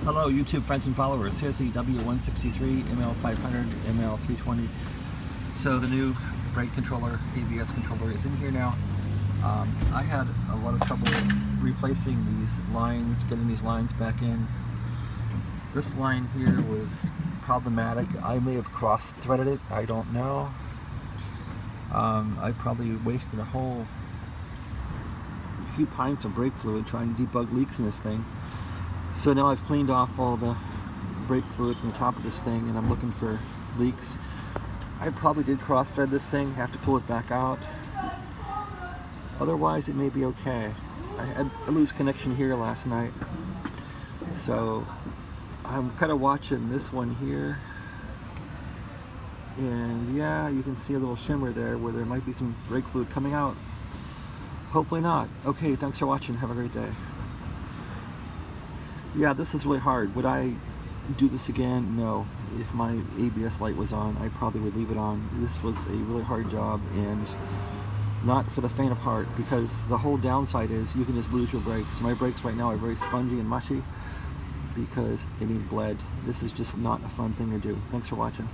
Hello YouTube friends and followers, here's the W163 ML500 ML320. So the new brake controller, ABS controller is in here now. I had a lot of trouble replacing these lines, getting these lines back in. This line here was problematic. I may have cross-threaded it, I don't know. I probably wasted a few pints of brake fluid trying to debug leaks in this thing. So now I've cleaned off all the brake fluid from the top of this thing and I'm looking for leaks. I probably did cross-thread this thing, have to pull it back out. Otherwise it may be okay. I had a loose connection here last night. So I'm kind of watching this one here. And yeah, you can see a little shimmer there where there might be some brake fluid coming out. Hopefully not. Okay, thanks for watching. Have a great day. Yeah, this is really hard. Would I do this again? No. If my ABS light was on, I probably would leave it on. This was a really hard job and not for the faint of heart, because the whole downside is you can just lose your brakes. My brakes right now are very spongy and mushy because they need bled. This is just not a fun thing to do. Thanks for watching.